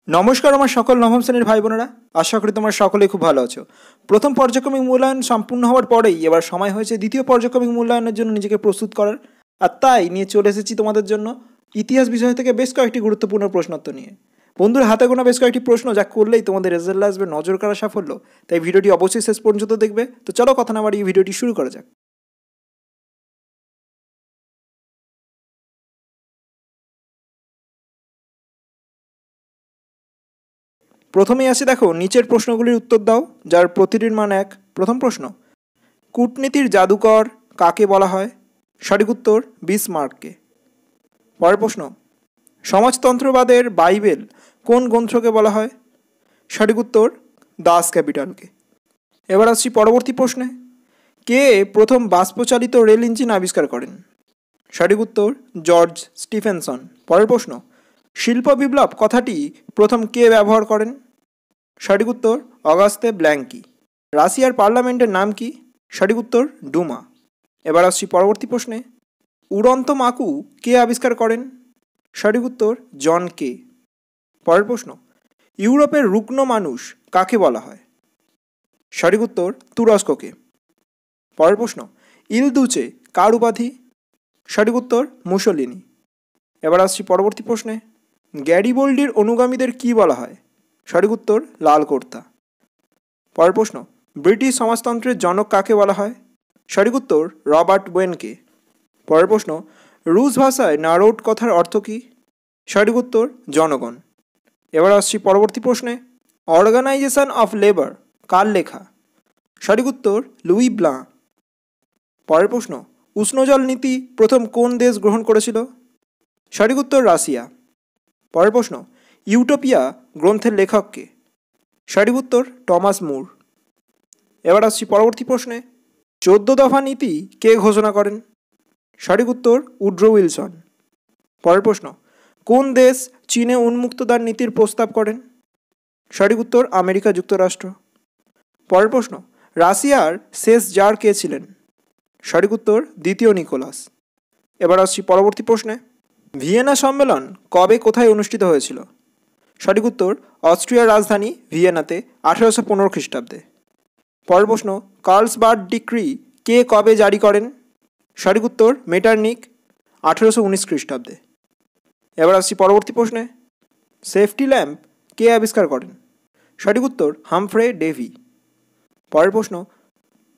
নমস্কার আমার সকল নবম শ্রেণীর ভাই বোনেরা, আশা করি তোমরা সকলেই খুব ভালো আছো। প্রথম পর্যায়ক্রমিক মূল্যায়ন সম্পূর্ণ হওয়ার পরেই এবার সময় হয়েছে দ্বিতীয় পর্যায়ক্রমিক মূল্যায়নের জন্য নিজেকে প্রস্তুত করার। আর তাই নিয়ে চলে এসেছি তোমাদের জন্য ইতিহাস বিষয় থেকে বেশ কয়েকটি গুরুত্বপূর্ণ প্রশ্নোত্তর নিয়ে। বন্ধুর হাতে গোনা বেশ কয়েকটি প্রশ্ন যা করলেই তোমাদের রেজাল্ট আসবে নজর কাড়া সাফল্য। তাই ভিডিওটি অবশ্যই শেষ পর্যন্ত দেখবে। তো চলো কথা না বাড়িয়ে ভিডিওটি শুরু করা যাক। প্রথমেই আসি, দেখো নিচের প্রশ্নগুলির উত্তর দাও যার প্রতিটির মান এক। প্রথম প্রশ্ন, কূটনীতির জাদুকর কাকে বলা হয়? সঠিক উত্তর বিসমার্ককে। পরের প্রশ্ন, সমাজতন্ত্রবাদের বাইবেল কোন গ্রন্থকে বলা হয়? সঠিক উত্তর দাস ক্যাপিটালকে। এবার আসছি পরবর্তী প্রশ্নে, কে প্রথম বাষ্পচালিত রেল ইঞ্জিন আবিষ্কার করেন? সঠিক উত্তর জর্জ স্টিফেনসন। পরের প্রশ্ন, শিল্প বিপ্লব কথাটি প্রথম কে ব্যবহার করেন? সঠিক উত্তর অগাস্তে ব্ল্যাঙ্কি। রাশিয়ার পার্লামেন্টের নাম কি? সঠিক উত্তর ডুমা। এবার আসছি পরবর্তী প্রশ্নে, উড়ন্ত মাকু কে আবিষ্কার করেন? সঠিক উত্তর জন কে। পরের প্রশ্ন, ইউরোপের রুগ্ন মানুষ কাকে বলা হয়? সঠিক উত্তর তুরস্ককে। পরের প্রশ্ন, ইলদুচে কার উপাধি? সঠিক উত্তর মুসোলিনি। এবার আসছি পরবর্তী প্রশ্নে, গ্যারিবোল্ডির অনুগামীদের কি বলা হয়? সঠিক উত্তর লাল কর্তা। পরের প্রশ্ন, ব্রিটিশ সমাজতন্ত্রের জনক কাকে বলা হয়? সঠিক উত্তর রবার্ট ওয়েনকে। পরের প্রশ্ন, রুশ ভাষায় নারোড কথার অর্থ কী? সঠিক উত্তর জনগণ। এবার আসছি পরবর্তী প্রশ্নে, অর্গানাইজেশন অফ লেবার কার লেখা? সঠিক উত্তর লুই ব্লাঁ। পরের প্রশ্ন, উষ্ণজল নীতি প্রথম কোন দেশ গ্রহণ করেছিল? সঠিক উত্তর রাশিয়া। পরের প্রশ্ন, ইউটোপিয়া গ্রন্থের লেখককে? সঠিক উত্তর টমাস মুর। এবার আসছি পরবর্তী প্রশ্নে, 14 দফা নীতি কে ঘোষণা করেন? সঠিক উত্তর উড্রো উইলসন। পরের প্রশ্ন, কোন দেশ চীনে উন্মুক্তদার নীতির প্রস্তাব করেন? সঠিক উত্তর আমেরিকা যুক্তরাষ্ট্র। পরের প্রশ্ন, রাশিয়ার শেষ জার কে ছিলেন? সঠিক উত্তর দ্বিতীয় নিকোলাস। এবার আসছি পরবর্তী প্রশ্নে, ভিয়েনা সম্মেলন কবে কোথায় অনুষ্ঠিত হয়েছিল? সঠিক উত্তর অস্ট্রিয়ার রাজধানী ভিয়েনাতে 1815 খ্রিস্টাব্দে। পরের প্রশ্ন, কার্লসবার্গ ডিক্রি কে কবে জারি করেন? সঠিক উত্তর মেটারনিক 1819 খ্রিস্টাব্দে। এবার আসছি পরবর্তী প্রশ্নে, সেফটি ল্যাম্প কে আবিষ্কার করেন? সঠিক উত্তর হামফ্রে ডেভি। পরের প্রশ্ন,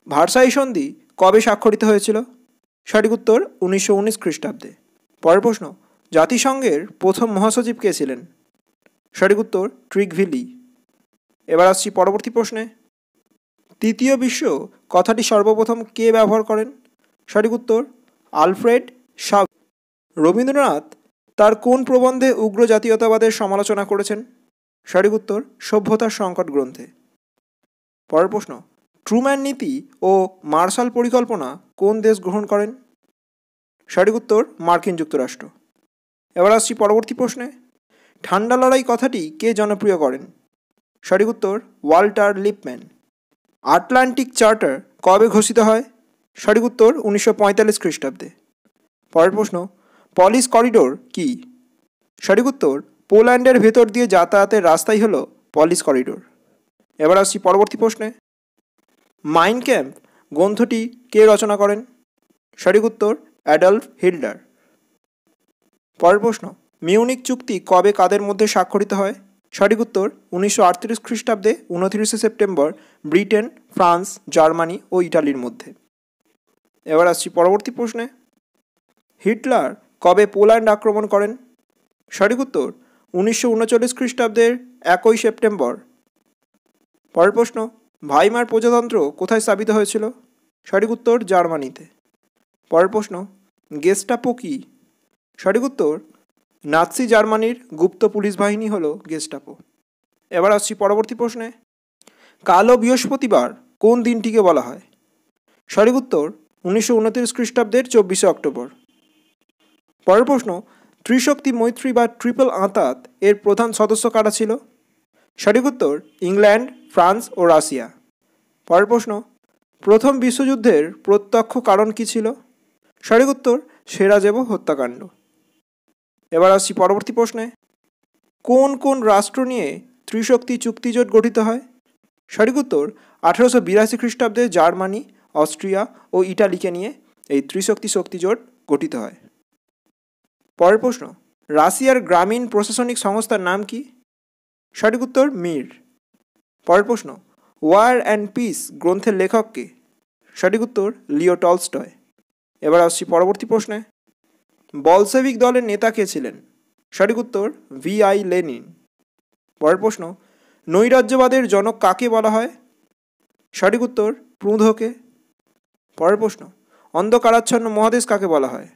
ভার্সাই সন্ধি কবে স্বাক্ষরিত হয়েছিল? সঠিক উত্তর 1919 খ্রিস্টাব্দে। পরের প্রশ্ন, জাতিসংঘের প্রথম মহাসচিব কে ছিলেন? সঠিক উত্তর ট্রিগভিলি। এবার আসছি পরবর্তী প্রশ্নে, তৃতীয় বিশ্ব কথাটি সর্বপ্রথম কে ব্যবহার করেন? সঠিক উত্তর আলফ্রেড শাউ। রবীন্দ্রনাথ তার কোন প্রবন্ধে উগ্র জাতীয়তাবাদের সমালোচনা করেছেন? সঠিক উত্তর সভ্যতার সংকট গ্রন্থে। পরের প্রশ্ন, ট্রুম্যান নীতি ও মার্শাল পরিকল্পনা কোন দেশ গ্রহণ করেন? সঠিক উত্তর মার্কিন যুক্তরাষ্ট্র। এবার আসছি পরবর্তী প্রশ্নে, ঠান্ডা লড়াই কথাটি কে জনপ্রিয় করেন? সঠিক উত্তর ওয়াল্টার লিপম্যান। আটলান্টিক চার্টার কবে ঘোষিত হয়? সঠিক উত্তর 1945 খ্রিস্টাব্দে। পরের প্রশ্ন, পলিশ করিডোর কি? সঠিক উত্তর পোল্যান্ডের ভেতর দিয়ে যাতায়াতের রাস্তাই হলো পলিশ করিডোর। এবার আসছি পরবর্তী প্রশ্নে, মাইন ক্যাম্প গ্রন্থটি কে রচনা করেন? সঠিক উত্তর অ্যাডলফ হিটলার। পরের প্রশ্ন, মিউনিক চুক্তি কবে কাদের মধ্যে স্বাক্ষরিত হয়? সঠিক উত্তর 1938 খ্রিস্টাব্দে 29 সেপ্টেম্বর ব্রিটেন, ফ্রান্স, জার্মানি ও ইটালির মধ্যে। এবার আসছি পরবর্তী প্রশ্নে, হিটলার কবে পোল্যান্ড আক্রমণ করেন? সঠিক উত্তর 1939 খ্রিস্টাব্দের 1 সেপ্টেম্বর। পরের প্রশ্ন, ভাইমার প্রজাতন্ত্র কোথায় স্থাপিত হয়েছিল? সঠিক উত্তর জার্মানিতে। পরের প্রশ্ন, গেস্টাপো কি? সঠিক উত্তর নাৎসি জার্মানির গুপ্ত পুলিশ বাহিনী হলো গেস্টাপো। এবার আসছি পরবর্তী প্রশ্নে, কালো বৃহস্পতিবার কোন দিনটিকে বলা হয়? সঠিক উত্তর 1929 খ্রিস্টাব্দের 24 অক্টোবর। পরের প্রশ্ন, ত্রিশক্তি মৈত্রী বা ট্রিপল আঁতাত এর প্রধান সদস্য কারা ছিল? সঠিক উত্তর ইংল্যান্ড, ফ্রান্স ও রাশিয়া। পরের প্রশ্ন, প্রথম বিশ্বযুদ্ধের প্রত্যক্ষ কারণ কী ছিল? সঠিক উত্তর সেরাজেভো হত্যাকাণ্ড। এবার আসছি পরবর্তী প্রশ্নে, কোন কোন রাষ্ট্র নিয়ে ত্রিশক্তি চুক্তিজোট গঠিত হয়? সঠিক উত্তর 1882 খ্রিস্টাব্দে জার্মানি, অস্ট্রিয়া ও ইটালিকে নিয়ে এই ত্রিশক্তি চুক্তিজোট গঠিত হয়। পরের প্রশ্ন, রাশিয়ার গ্রামীণ প্রশাসনিক সংস্থার নাম কি? সঠিক উত্তর মির। পরের প্রশ্ন, ওয়ার অ্যান্ড পিস গ্রন্থের লেখক কে? সঠিক উত্তর লিও টলস্টয়। এবার আসছি পরবর্তী প্রশ্নে, বলশেভিক দলের নেতা কে ছিলেন? সঠিক উত্তর VI লেনিন। পরের প্রশ্ন, নৈরাজ্যবাদের জনক কাকে বলা হয়? সঠিক উত্তর প্রুধোকে। পরের প্রশ্ন, অন্ধকারাচ্ছন্ন মহাদেশ কাকে বলা হয়?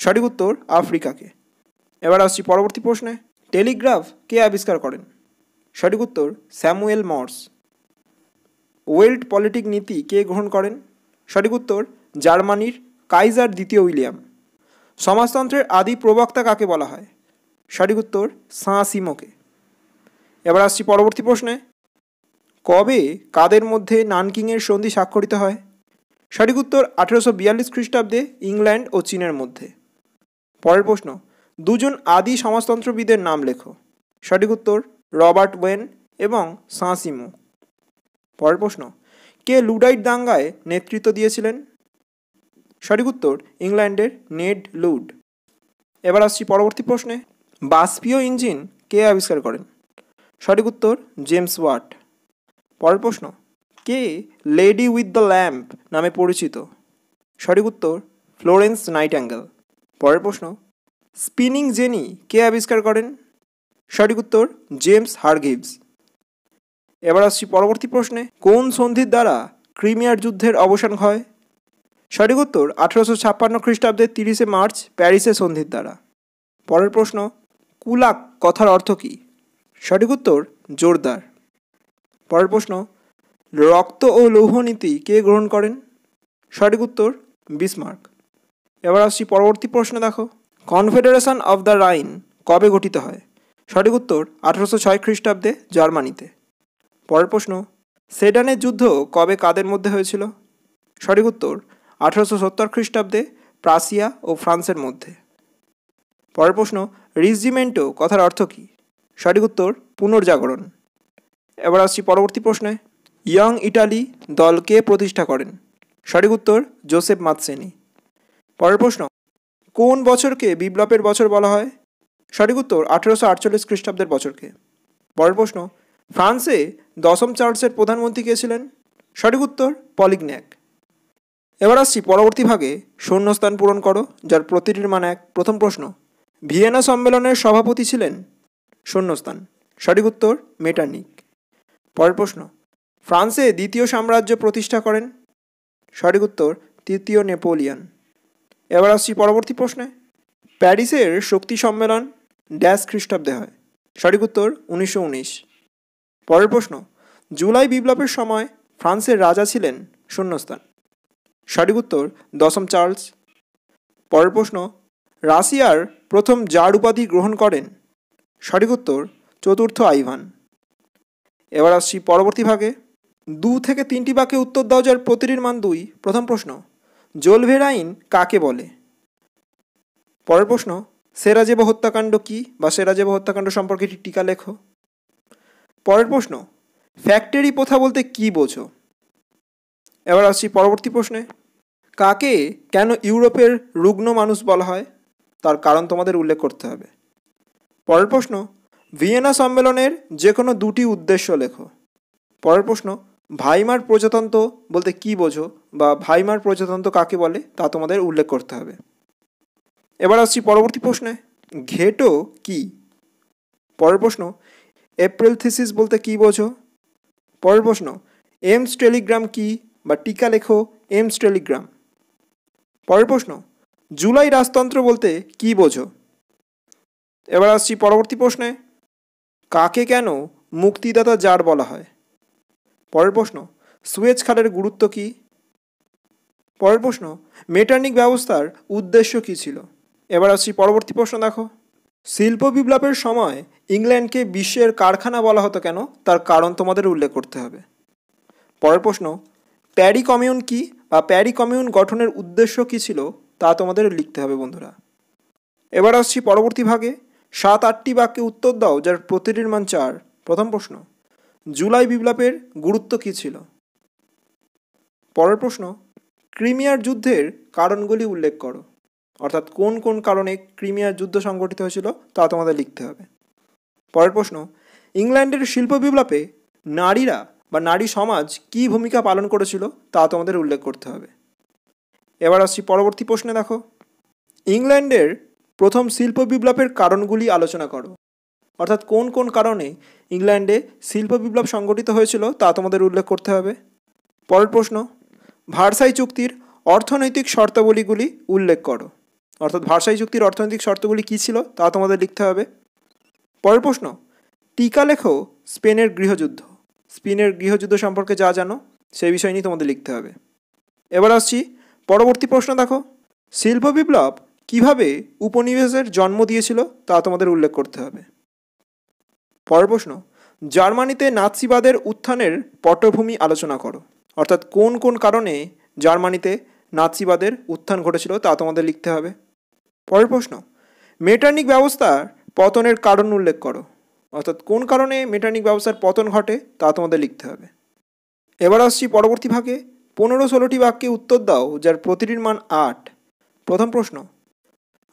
সঠিক উত্তর আফ্রিকাকে। এবার আসছি পরবর্তী প্রশ্নে, টেলিগ্রাফ কে আবিষ্কার করেন? সঠিক উত্তর স্যামুয়েল মর্স। ওয়েল্ট পলিটিক নীতি কে গ্রহণ করেন? সঠিক উত্তর জার্মানির কাইজার দ্বিতীয় উইলিয়াম। সমাজতন্ত্রের আদি প্রবক্তা কাকে বলা হয়? সঠিক উত্তর সাঁ সিমোকে। এবার আসছি পরবর্তী প্রশ্নে, কবে কাদের মধ্যে নানকিংয়ের সন্ধি স্বাক্ষরিত হয়? সঠিক উত্তর 1842 খ্রিস্টাব্দে ইংল্যান্ড ও চীনের মধ্যে। পরের প্রশ্ন, দুজন আদি সমাজতন্ত্রবিদের নাম লেখো। সঠিক উত্তর রবার্ট ওয়েন এবং সাঁ সিমো। পরের প্রশ্ন, কে লুডাইট দাঙ্গায় নেতৃত্ব দিয়েছিলেন? সঠিক উত্তর ইংল্যান্ডের নেড লুড। এবার আসছি পরবর্তী প্রশ্নে, বাষ্পীয় ইঞ্জিন কে আবিষ্কার করেন? সঠিক উত্তর জেমস ওয়াট। পরের প্রশ্ন, কে লেডি উইথ দ্য ল্যাম্প নামে পরিচিত? সঠিক উত্তর ফ্লোরেন্স নাইটিঙ্গেল। পরের প্রশ্ন, স্পিনিং জেনি কে আবিষ্কার করেন? সঠিক উত্তর জেমস হারগ্রিভস। এবার আসছি পরবর্তী প্রশ্নে, কোন সন্ধির দ্বারা ক্রিমিয়ার যুদ্ধের অবসান হয়? সঠিক উত্তর 1856 খ্রিস্টাব্দের 30 মার্চ প্যারিসের সন্ধির দ্বারা। পরের প্রশ্ন, কুলাক কথার অর্থ কী? সঠিক উত্তর জোরদার। পরের প্রশ্ন, রক্ত ও লৌহ নীতি কে গ্রহণ করেন? সঠিক উত্তর বিসমার্ক। এবার আসছি পরবর্তী প্রশ্ন, দেখো, কনফেডারেশন অফ দ্য রাইন কবে গঠিত হয়? সঠিক উত্তর 1806 খ্রিস্টাব্দে জার্মানিতে। পরের প্রশ্ন, সেডানের যুদ্ধ কবে কাদের মধ্যে হয়েছিল? সঠিক উত্তর 1870 খ্রিস্টাব্দে প্রাসিয়া ও ফ্রান্সের মধ্যে। পরের প্রশ্ন, রিজিমেন্টো কথার অর্থ কী? সঠিক উত্তর পুনর্জাগরণ। এবার আসছি পরবর্তী প্রশ্নে, ইয়ং ইটালি দল কে প্রতিষ্ঠা করেন? সঠিক উত্তর জোসেফ মাৎসেনি। পরের প্রশ্ন, কোন বছরকে বিপ্লবের বছর বলা হয়? সঠিক উত্তর 1848 খ্রিস্টাব্দের বছরকে। পরের প্রশ্ন, ফ্রান্সে দশম চার্লসের প্রধানমন্ত্রী কে ছিলেন? সঠিক উত্তর পলিগন্যাক। এবার আসছি পরবর্তী ভাগে, শূন্যস্থান পূরণ করো যার প্রতিটির মান 1। প্রথম প্রশ্ন, ভিয়েনা সম্মেলনের সভাপতি ছিলেন? শূন্যস্থান। সঠিক উত্তর মেটারনিক। পরের প্রশ্ন, ফ্রান্সে দ্বিতীয় সাম্রাজ্য প্রতিষ্ঠা করেন? সঠিক উত্তর তৃতীয় নেপোলিয়ন। এবার আসছি পরবর্তী প্রশ্নে, প্যারিসের শক্তি সম্মেলন ড্যাশ খ্রিস্টাব্দে হয়? সঠিক উত্তর 1919। পরের প্রশ্ন, জুলাই বিপ্লবের সময় ফ্রান্সের রাজা ছিলেন? শূন্যস্থান। সঠিক উত্তর দশম চার্লস। পরের প্রশ্ন, রাশিয়ার প্রথম জার উপাধি গ্রহণ করেন? সঠিক উত্তর চতুর্থ আইভান। এবার আসছি পরবর্তী ভাগে, 2 থেকে 3টি বাক্যে উত্তর দাও যার প্রতিটির মান 2। প্রথম প্রশ্ন, জোলভেরাইন কাকে বলে? পরের প্রশ্ন, সেরাজেভো হত্যাকাণ্ড কী বা সেরাজেভো হত্যাকাণ্ড সম্পর্কে একটি টিকা লেখো। পরের প্রশ্ন, ফ্যাক্টরি প্রথা বলতে কী বোঝো? এবার আসছি পরবর্তী প্রশ্নে, কাকে কেন ইউরোপের রুগ্ন মানুষ বলা হয় তার কারণ তোমাদের উল্লেখ করতে হবে। পরের প্রশ্ন, ভিয়েনা সম্মেলনের যে কোনো 2টি উদ্দেশ্য লেখো। পরের প্রশ্ন, ভাইমার প্রজাতন্ত্র বলতে কী বোঝো বা ভাইমার প্রজাতন্ত্র কাকে বলে তা তোমাদের উল্লেখ করতে হবে। এবার আসছি পরবর্তী প্রশ্নে, ঘেটো কি? পরের প্রশ্ন, এপ্রিল থিসিস বলতে কী বোঝো? পরের প্রশ্ন, এমস টেলিগ্রাম কি বা টিকা লেখো এমস টেলিগ্রাম। পরের প্রশ্ন, জুলাই রাজতন্ত্র বলতে কী বোঝো? এবার আসছি পরবর্তী প্রশ্নে, কাকে কেন মুক্তিদাতা জার বলা হয়? পরের প্রশ্ন, সুয়েজ খালের গুরুত্ব কী? পরের প্রশ্ন, মেটারনিক ব্যবস্থার উদ্দেশ্য কী ছিল? এবার আসছি পরবর্তী প্রশ্ন, দেখো, শিল্প বিপ্লবের সময় ইংল্যান্ডকে বিশ্বের কারখানা বলা হতো কেন তার কারণ তোমাদের উল্লেখ করতে হবে। পরের প্রশ্ন, প্যারি কমিউন কি বা প্যারি কমিউন গঠনের উদ্দেশ্য কী ছিল তা তোমাদের লিখতে হবে বন্ধুরা। এবার আসছি পরবর্তী ভাগে, 7-8টি বাক্যে উত্তর দাও যার প্রতিটির মান 4। প্রথম প্রশ্ন, জুলাই বিপ্লবের গুরুত্ব কী ছিল? পরের প্রশ্ন, ক্রিমিয়ার যুদ্ধের কারণগুলি উল্লেখ করো। অর্থাৎ কোন কোন কারণে ক্রিমিয়ার যুদ্ধ সংঘটিত হয়েছিল তা তোমাদের লিখতে হবে। পরের প্রশ্ন, ইংল্যান্ডের শিল্প বিপ্লবে নারীরা বা নারী সমাজ কী ভূমিকা পালন করেছিল তা তোমাদের উল্লেখ করতে হবে। এবার আসছি পরবর্তী প্রশ্নে। দেখো, ইংল্যান্ডের প্রথম শিল্প বিপ্লবের কারণগুলি আলোচনা করো। অর্থাৎ কোন কোন কারণে ইংল্যান্ডে শিল্প বিপ্লব সংঘটিত হয়েছিল তা তোমাদের উল্লেখ করতে হবে। পরের প্রশ্ন, ভার্সাই চুক্তির অর্থনৈতিক শর্তাবলীগুলি উল্লেখ করো। অর্থাৎ ভার্সাই চুক্তির অর্থনৈতিক শর্তগুলি কী ছিল তা তোমাদের লিখতে হবে। পরের প্রশ্ন, টিকা লেখো স্পেনের গৃহযুদ্ধ। স্পেনের গৃহযুদ্ধ সম্পর্কে যা জানো সেই বিষয় নিয়ে তোমাদের লিখতে হবে। এবার আসছি পরবর্তী প্রশ্ন। দেখো, শিল্প বিপ্লব কীভাবে উপনিবেশের জন্ম দিয়েছিল তা তোমাদের উল্লেখ করতে হবে। পরের প্রশ্ন, জার্মানিতে নাৎসিবাদের উত্থানের পটভূমি আলোচনা করো। অর্থাৎ কোন কোন কারণে জার্মানিতে নাৎসিবাদের উত্থান ঘটেছিল তা তোমাদের লিখতে হবে। পরের প্রশ্ন, মেটার্নিক ব্যবস্থার পতনের কারণ উল্লেখ করো। অর্থাৎ কোন কারণে মেটার্নিক ব্যবস্থার পতন ঘটে তা তোমাদের লিখতে হবে। এবার আসছি পরবর্তী ভাগে। 15-16টি বাক্যে উত্তর দাও যার প্রতিটির মান 8। প্রথম প্রশ্ন,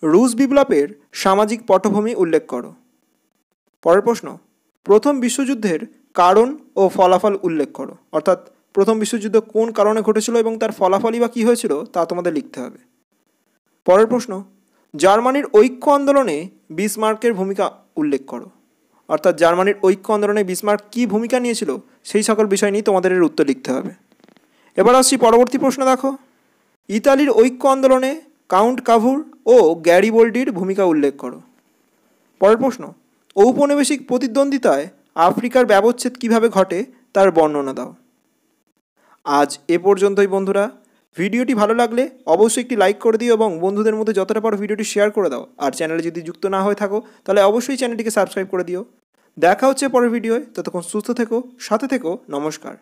রুশ বিপ্লবের সামাজিক পটভূমি উল্লেখ করো। পরের প্রশ্ন, প্রথম বিশ্বযুদ্ধের কারণ ও ফলাফল উল্লেখ করো। অর্থাৎ প্রথম বিশ্বযুদ্ধ কোন কারণে ঘটেছিল এবং তার ফলাফলই বা কী হয়েছিল তা তোমাদের লিখতে হবে। পরের প্রশ্ন, জার্মানির ঐক্য আন্দোলনে বিসমার্কের ভূমিকা উল্লেখ করো। অর্থাৎ জার্মানির ঐক্য আন্দোলনে বিসমার্ক কী ভূমিকা নিয়েছিল সেই সকল বিষয় নিয়ে তোমাদের এর উত্তর লিখতে হবে। এবার আসছি পরবর্তী প্রশ্ন। দেখো, ইতালির ঐক্য আন্দোলনে কাউন্ট কাভুর ও গ্যারিবোল্ডির ভূমিকা উল্লেখ করো। পরের প্রশ্ন, ঔপনিবেশিক প্রতিদ্বন্দ্বিতায় আফ্রিকার ব্যবচ্ছেদ কীভাবে ঘটে তার বর্ণনা দাও। আজ এ পর্যন্তই বন্ধুরা। ভিডিওটি ভালো লাগলে অবশ্যই একটি লাইক করে দিও এবং বন্ধুদের মধ্যে যতটা পারো ভিডিওটি শেয়ার করে দাও। আর চ্যানেলে যদি যুক্ত না হয়ে থাকো তাহলে অবশ্যই চ্যানেলটিকে সাবস্ক্রাইব করে দিও। দেখা হচ্ছে পরের ভিডিওয়। ততক্ষণ সুস্থ থেকো, সাথে থেকো। নমস্কার।